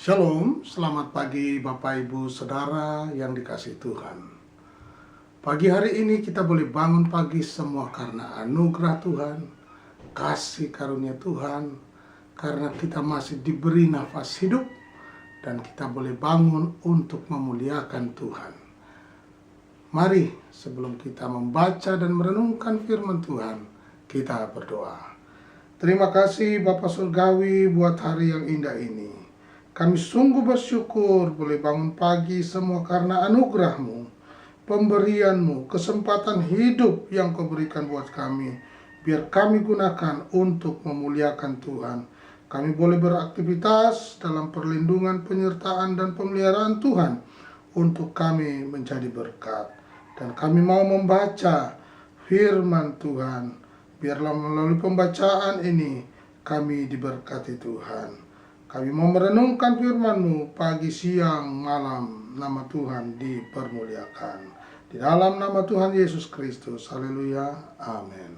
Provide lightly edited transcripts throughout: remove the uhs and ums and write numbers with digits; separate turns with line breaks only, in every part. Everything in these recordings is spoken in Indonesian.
Shalom, selamat pagi Bapak Ibu Saudara yang dikasihi Tuhan. Pagi hari ini kita boleh bangun pagi semua karena anugerah Tuhan, kasih karunia Tuhan, karena kita masih diberi nafas hidup dan kita boleh bangun untuk memuliakan Tuhan. Mari sebelum kita membaca dan merenungkan firman Tuhan, kita berdoa. Terima kasih Bapa Surgawi buat hari yang indah ini. Kami sungguh bersyukur boleh bangun pagi semua karena anugerah-Mu, pemberian-Mu, kesempatan hidup yang Kau berikan buat kami. Biar kami gunakan untuk memuliakan Tuhan. Kami boleh beraktivitas dalam perlindungan, penyertaan, dan pemeliharaan Tuhan untuk kami menjadi berkat. Dan kami mau membaca firman Tuhan. Biarlah melalui pembacaan ini kami diberkati Tuhan. Kami mau merenungkan firman-Mu pagi, siang, malam. Nama Tuhan dipermuliakan. Di dalam nama Tuhan Yesus Kristus. Haleluya. Amin.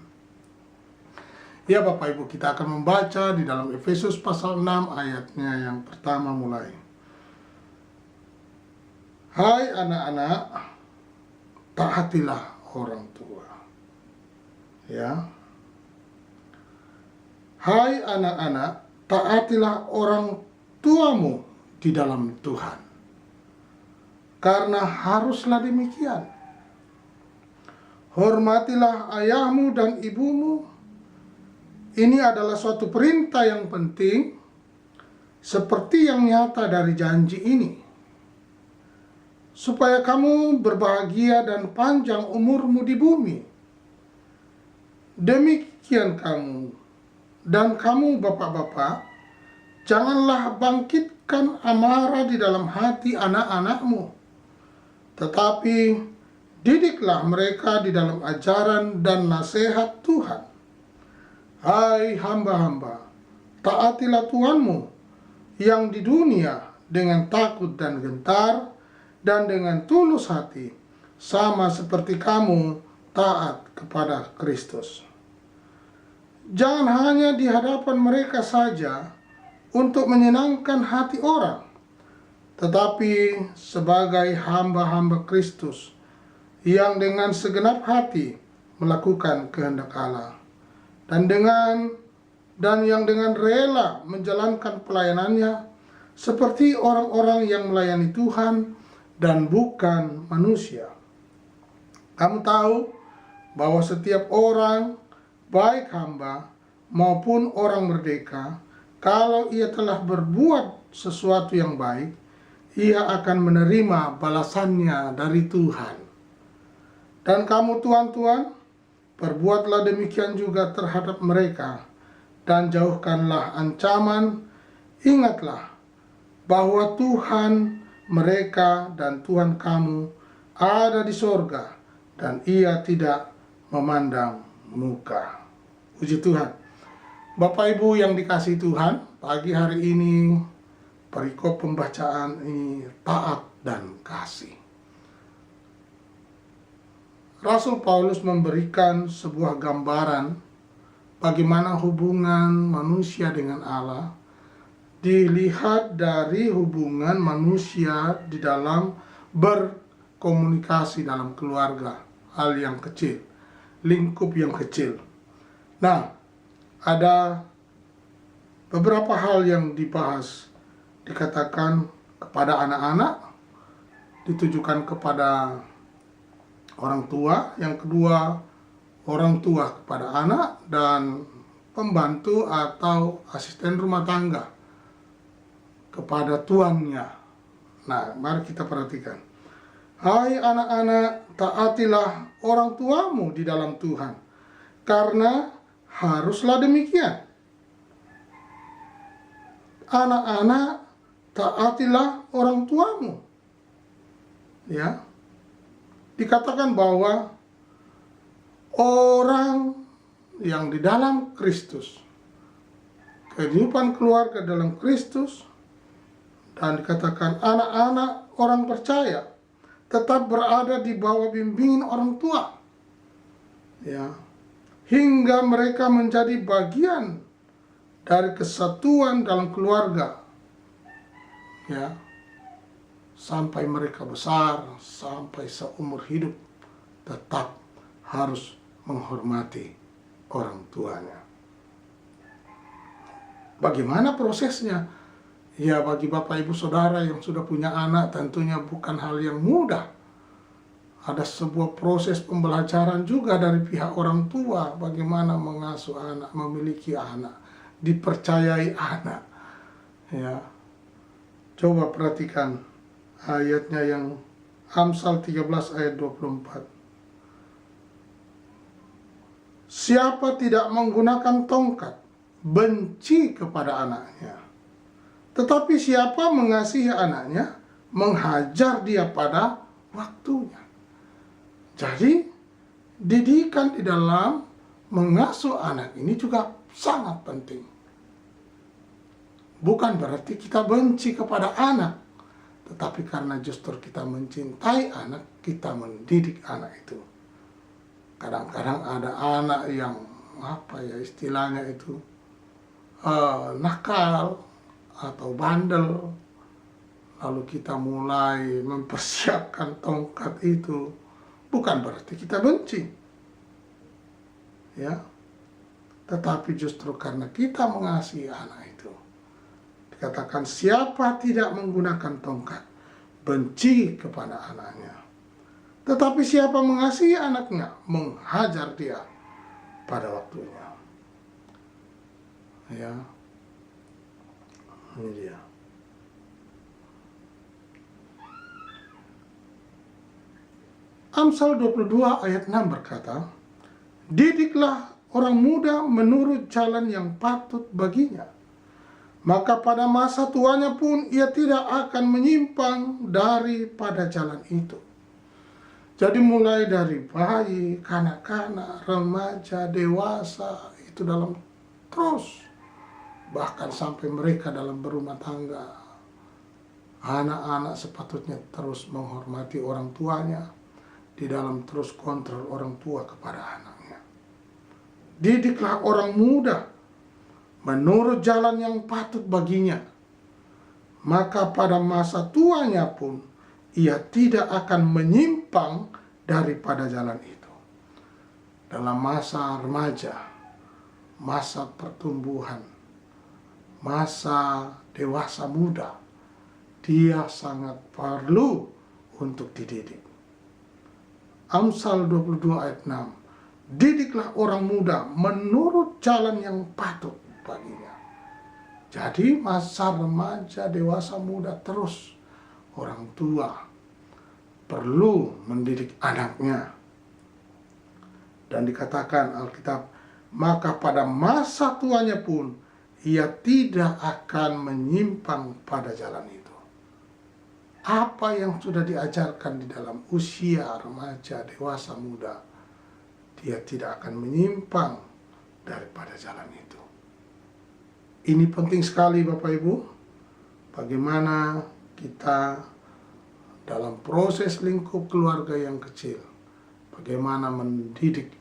Ya Bapak Ibu, kita akan membaca di dalam Efesus pasal 6 ayatnya yang pertama mulai. Hai anak-anak, taatilah orang tua. Ya. Hai anak-anak, taatilah orang tuamu di dalam Tuhan. Karena haruslah demikian. Hormatilah ayahmu dan ibumu. Ini adalah suatu perintah yang penting, seperti yang nyata dari janji ini. Supaya kamu berbahagia dan panjang umurmu di bumi. Demikian kamu. Dan kamu bapak-bapak, janganlah bangkitkan amarah di dalam hati anak-anakmu, tetapi didiklah mereka di dalam ajaran dan nasihat Tuhan. Hai hamba-hamba, taatilah Tuhanmu yang di dunia dengan takut dan gentar dan dengan tulus hati, sama seperti kamu taat kepada Kristus. Jangan hanya di hadapan mereka saja untuk menyenangkan hati orang, tetapi sebagai hamba-hamba Kristus yang dengan segenap hati melakukan kehendak Allah dan yang dengan rela menjalankan pelayanannya seperti orang-orang yang melayani Tuhan dan bukan manusia. Kamu tahu bahwa setiap orang, baik hamba maupun orang merdeka, kalau ia telah berbuat sesuatu yang baik, ia akan menerima balasannya dari Tuhan. Dan kamu tuan-tuan, perbuatlah demikian juga terhadap mereka, dan jauhkanlah ancaman. Ingatlah bahwa Tuhan mereka dan Tuhan kamu ada di sorga, dan ia tidak memandang muka. Puji Tuhan. Bapak Ibu yang dikasihi Tuhan, pagi hari ini perikop pembacaan ini taat dan kasih. Rasul Paulus memberikan sebuah gambaran bagaimana hubungan manusia dengan Allah dilihat dari hubungan manusia di dalam berkomunikasi dalam keluarga, hal yang kecil, lingkup yang kecil. Nah, ada beberapa hal yang dibahas, dikatakan kepada anak-anak, ditujukan kepada orang tua, yang kedua orang tua kepada anak, dan pembantu atau asisten rumah tangga kepada tuannya. Nah, mari kita perhatikan. Hai anak-anak, taatilah orang tuamu di dalam Tuhan, karena haruslah demikian. Anak-anak, taatilah orang tuamu. Ya. Dikatakan bahwa orang yang di dalam Kristus, kehidupan keluarga dalam Kristus, dan dikatakan anak-anak orang percaya tetap berada di bawah bimbingan orang tua. Ya. Hingga mereka menjadi bagian dari kesatuan dalam keluarga. ya, sampai mereka besar, sampai seumur hidup, tetap harus menghormati orang tuanya. Bagaimana prosesnya? Ya, bagi Bapak Ibu Saudara yang sudah punya anak tentunya bukan hal yang mudah. Ada sebuah proses pembelajaran juga dari pihak orang tua bagaimana mengasuh anak, memiliki anak, dipercayai anak. Ya. Coba perhatikan ayatnya yang Amsal 13 ayat 24. Siapa tidak menggunakan tongkat, benci kepada anaknya. Tetapi siapa mengasihi anaknya, menghajar dia pada waktunya. Jadi, didikan di dalam mengasuh anak ini juga sangat penting. Bukan berarti kita benci kepada anak, tetapi karena justru kita mencintai anak, kita mendidik anak itu. Kadang-kadang ada anak yang istilahnya itu nakal atau bandel, lalu kita mulai mempersiapkan tongkat itu. Bukan berarti kita benci, ya, tetapi justru karena kita mengasihi anak itu. Dikatakan siapa tidak menggunakan tongkat, benci kepada anaknya. Tetapi siapa mengasihi anaknya, menghajar dia pada waktunya. Ya, ini dia. Amsal 22 ayat 6 berkata, didiklah orang muda menurut jalan yang patut baginya, maka pada masa tuanya pun ia tidak akan menyimpang daripada jalan itu. Jadi mulai dari bayi, kanak-kanak, remaja, dewasa, itu dalam terus, bahkan sampai mereka dalam berumah tangga. Anak-anak sepatutnya terus menghormati orang tuanya, di dalam terus kontrol orang tua kepada anaknya. Didiklah orang muda menurut jalan yang patut baginya, maka pada masa tuanya pun ia tidak akan menyimpang daripada jalan itu. Dalam masa remaja, masa pertumbuhan, masa dewasa muda, dia sangat perlu untuk dididik. Amsal 22 ayat 6. Didiklah orang muda menurut jalan yang patut baginya. Jadi masa remaja, dewasa, muda terus orang tua perlu mendidik anaknya. Dan dikatakan Alkitab, maka pada masa tuanya pun ia tidak akan menyimpang pada jalan itu. Apa yang sudah diajarkan di dalam usia remaja, dewasa, muda, dia tidak akan menyimpang daripada jalan itu. Ini penting sekali Bapak Ibu, bagaimana kita dalam proses lingkup keluarga yang kecil, bagaimana mendidik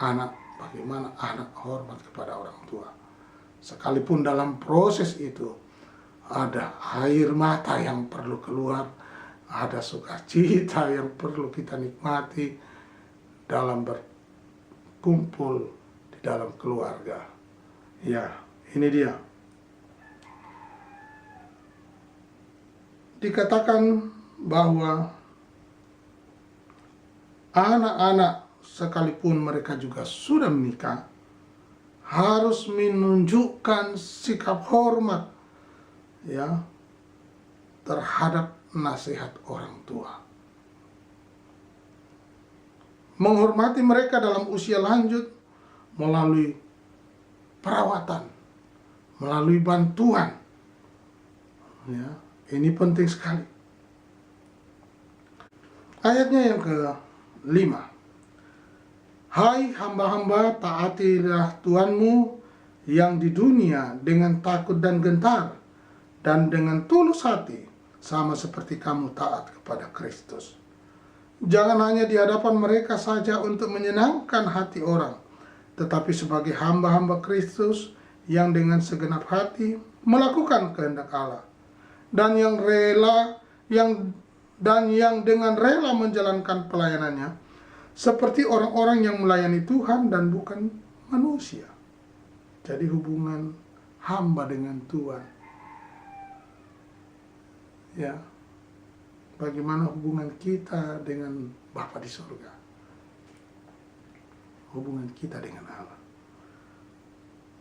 anak, bagaimana anak hormat kepada orang tua. Sekalipun dalam proses itu ada air mata yang perlu keluar, ada sukacita yang perlu kita nikmati dalam berkumpul di dalam keluarga. Ya, ini dia. Dikatakan bahwa anak-anak sekalipun mereka juga sudah menikah, harus menunjukkan sikap hormat, ya, terhadap nasihat orang tua. Menghormati mereka dalam usia lanjut melalui perawatan, melalui bantuan. Ya, ini penting sekali. Ayatnya yang ke-5. Hai hamba-hamba, taatilah Tuhanmu yang di dunia dengan takut dan gentar, dan dengan tulus hati, sama seperti kamu taat kepada Kristus. Jangan hanya di hadapan mereka saja untuk menyenangkan hati orang, tetapi sebagai hamba-hamba Kristus yang dengan segenap hati melakukan kehendak Allah. dan yang dengan rela menjalankan pelayanannya seperti orang-orang yang melayani Tuhan dan bukan manusia. Jadi hubungan hamba dengan Tuhan, ya, bagaimana hubungan kita dengan Bapa di surga, hubungan kita dengan Allah.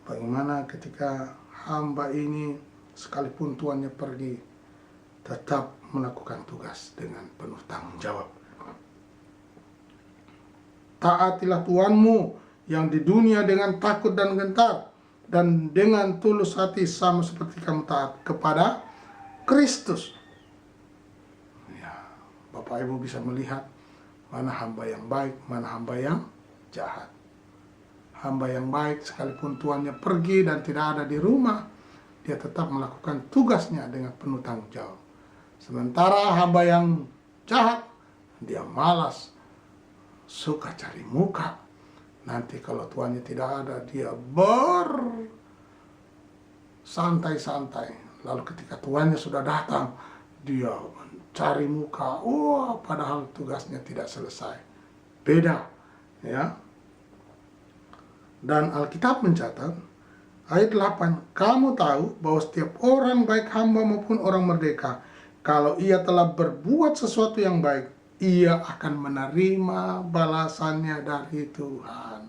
Bagaimana ketika hamba ini sekalipun tuannya pergi, tetap melakukan tugas dengan penuh tanggung jawab. Taatilah Tuhanmu yang di dunia dengan takut dan gentar, dan dengan tulus hati sama seperti kamu taat kepada Kristus. Ya, Bapak Ibu bisa melihat mana hamba yang baik, mana hamba yang jahat. Hamba yang baik sekalipun tuannya pergi dan tidak ada di rumah, dia tetap melakukan tugasnya dengan penuh tanggung jawab. Sementara hamba yang jahat, dia malas, suka cari muka. Nanti kalau tuannya tidak ada, dia bersantai-santai. Lalu ketika tuannya sudah datang, dia mencari muka. Padahal tugasnya tidak selesai. Beda, ya. Dan Alkitab mencatat, ayat 8, kamu tahu bahwa setiap orang baik hamba maupun orang merdeka, kalau ia telah berbuat sesuatu yang baik, ia akan menerima balasannya dari Tuhan.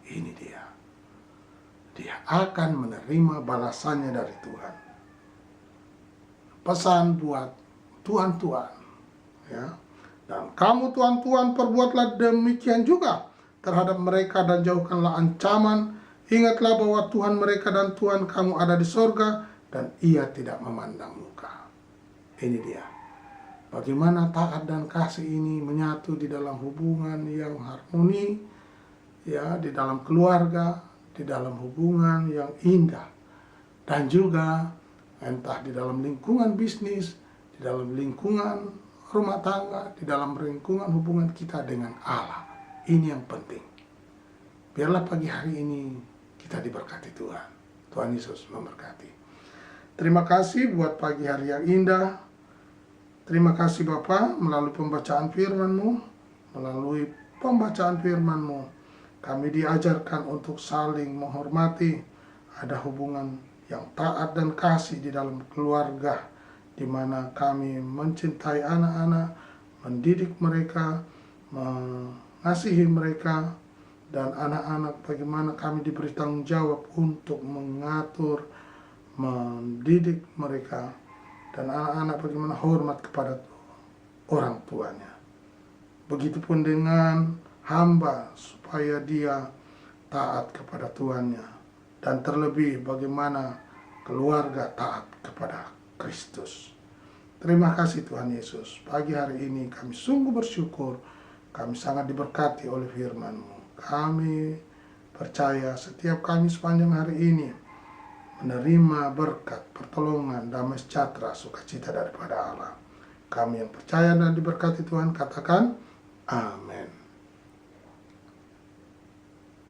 Ini dia. Dia akan menerima balasannya dari Tuhan. Pesan buat tuan-tuan, ya. Dan kamu tuan-tuan perbuatlah demikian juga terhadap mereka dan jauhkanlah ancaman. Ingatlah bahwa Tuhan mereka dan Tuhan kamu ada di sorga dan ia tidak memandang muka. Ini dia. Bagaimana taat dan kasih ini menyatu di dalam hubungan yang harmoni, ya, di dalam keluarga, di dalam hubungan yang indah. Dan juga entah di dalam lingkungan bisnis, di dalam lingkungan rumah tangga, di dalam lingkungan hubungan kita dengan Allah. Ini yang penting. Biarlah pagi hari ini kita diberkati Tuhan. Tuhan Yesus memberkati. Terima kasih buat pagi hari yang indah. Terima kasih Bapa, melalui pembacaan firman-Mu, kami diajarkan untuk saling menghormati, ada hubungan yang taat dan kasih di dalam keluarga, di mana kami mencintai anak-anak, mendidik mereka, mengasihi mereka, dan anak-anak bagaimana kami diberi tanggung jawab untuk mengatur, mendidik mereka, dan anak-anak bagaimana hormat kepada orang tuanya. Begitupun dengan hamba, supaya dia taat kepada tuannya, dan terlebih bagaimana keluarga taat kepada Kristus. Terima kasih Tuhan Yesus. Pagi hari ini kami sungguh bersyukur, kami sangat diberkati oleh firman-Mu. Kami percaya setiap kami sepanjang hari ini menerima berkat, pertolongan, damai sejahtera, sukacita daripada Allah. Kami yang percaya dan diberkati Tuhan katakan, amin.